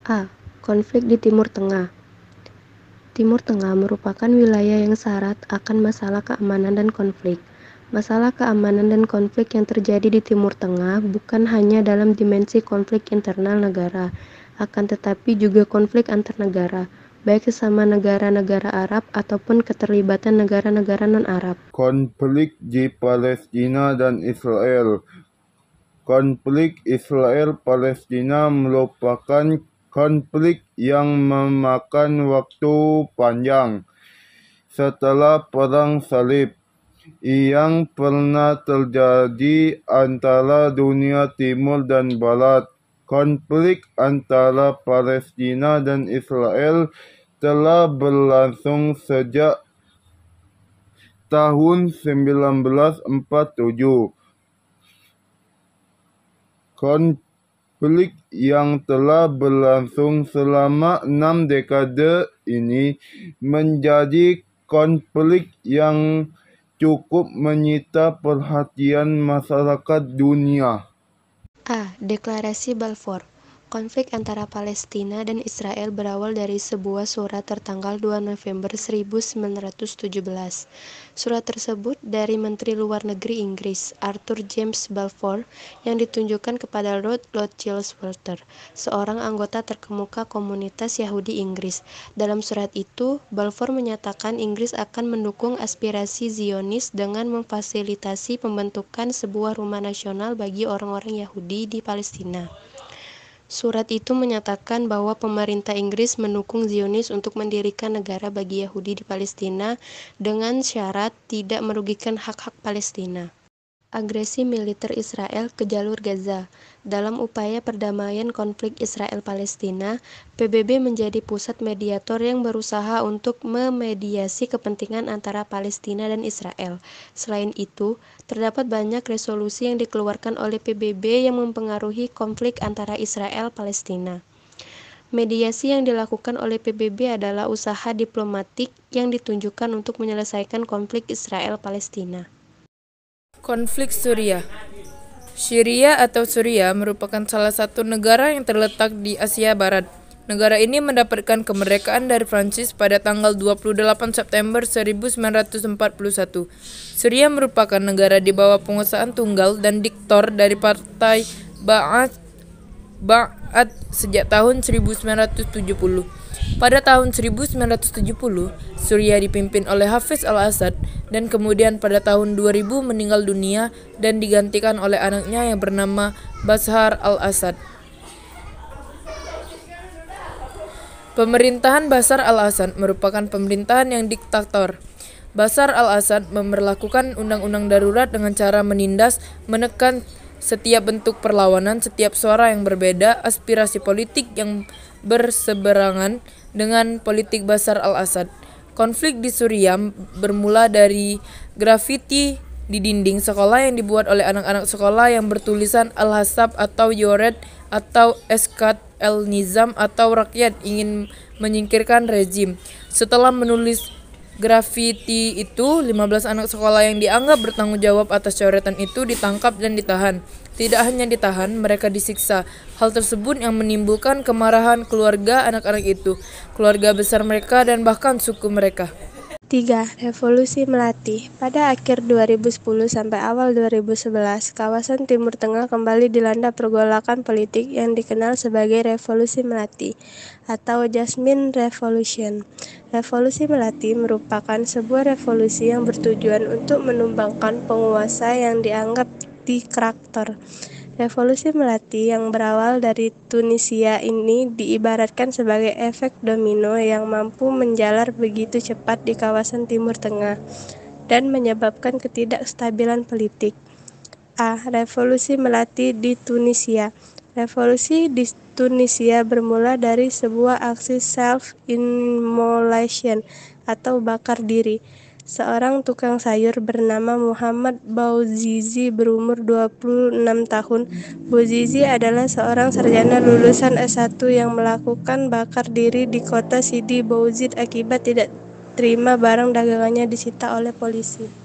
A. Konflik di Timur Tengah. Timur Tengah merupakan wilayah yang syarat akan masalah keamanan dan konflik. Masalah keamanan dan konflik yang terjadi di Timur Tengah bukan hanya dalam dimensi konflik internal negara, akan tetapi juga konflik antar negara, baik sesama negara-negara Arab ataupun keterlibatan negara-negara non-Arab. Konflik di Palestina dan Israel. Konflik Israel-Palestina merupakan konflik yang memakan waktu panjang setelah Perang Salib yang pernah terjadi antara dunia timur dan barat. Konflik antara Palestina dan Israel telah berlangsung sejak tahun 1947. Konflik yang telah berlangsung selama 6 dekade ini menjadi konflik yang cukup menyita perhatian masyarakat dunia. A. Deklarasi Balfour. Konflik antara Palestina dan Israel berawal dari sebuah surat tertanggal 2 November 1917. Surat tersebut dari Menteri Luar Negeri Inggris, Arthur James Balfour, yang ditunjukkan kepada Lord Chilsworth, seorang anggota terkemuka komunitas Yahudi Inggris. Dalam surat itu, Balfour menyatakan Inggris akan mendukung aspirasi Zionis dengan memfasilitasi pembentukan sebuah rumah nasional bagi orang-orang Yahudi di Palestina. Surat itu menyatakan bahwa pemerintah Inggris mendukung Zionis untuk mendirikan negara bagi Yahudi di Palestina dengan syarat tidak merugikan hak-hak Palestina. Agresi militer Israel ke jalur Gaza. Dalam upaya perdamaian konflik Israel-Palestina, PBB menjadi pusat mediator yang berusaha untuk memediasi kepentingan antara Palestina dan Israel. Selain itu, terdapat banyak resolusi yang dikeluarkan oleh PBB yang mempengaruhi konflik antara Israel-Palestina. Mediasi yang dilakukan oleh PBB adalah usaha diplomatik yang ditunjukkan untuk menyelesaikan konflik Israel-Palestina. Konflik Suriah. Syria atau Suriah merupakan salah satu negara yang terletak di Asia Barat. Negara ini mendapatkan kemerdekaan dari Prancis pada tanggal 28 September 1941. Suriah merupakan negara di bawah penguasaan tunggal dan diktator dari Partai Ba'ath sejak tahun 1970. Pada tahun 1970, Suriah dipimpin oleh Hafiz al-Assad dan kemudian pada tahun 2000 meninggal dunia dan digantikan oleh anaknya yang bernama Bashar al-Assad. Pemerintahan Bashar al-Assad merupakan pemerintahan yang diktator. Bashar al-Assad memberlakukan undang-undang darurat dengan cara menindas, menekan setiap bentuk perlawanan, setiap suara yang berbeda, aspirasi politik yang berseberangan dengan politik Bashar al-Assad. Konflik di Suriah bermula dari grafiti di dinding sekolah yang dibuat oleh anak-anak sekolah yang bertulisan Al-Hasab atau Yored atau Eskat el-Nizam atau rakyat ingin menyingkirkan rezim. Setelah menulis grafiti itu, 15 anak sekolah yang dianggap bertanggung jawab atas coretan itu ditangkap dan ditahan. Tidak hanya ditahan, mereka disiksa. Hal tersebut yang menimbulkan kemarahan keluarga anak-anak itu, keluarga besar mereka, dan bahkan suku mereka. 3. Revolusi Melati. Pada akhir 2010 sampai awal 2011, kawasan Timur Tengah kembali dilanda pergolakan politik yang dikenal sebagai Revolusi Melati atau Jasmine Revolution. Revolusi Melati merupakan sebuah revolusi yang bertujuan untuk menumbangkan penguasa yang dianggap diktator. Revolusi Melati yang berawal dari Tunisia ini diibaratkan sebagai efek domino yang mampu menjalar begitu cepat di kawasan Timur Tengah dan menyebabkan ketidakstabilan politik. A. Revolusi Melati di Tunisia. Revolusi di Tunisia bermula dari sebuah aksi self-immolation atau bakar diri. Seorang tukang sayur bernama Muhammad Bouazizi berumur 26 tahun. Bouazizi adalah seorang sarjana lulusan S1 yang melakukan bakar diri di kota Sidi Bouzid akibat tidak terima barang dagangannya disita oleh polisi.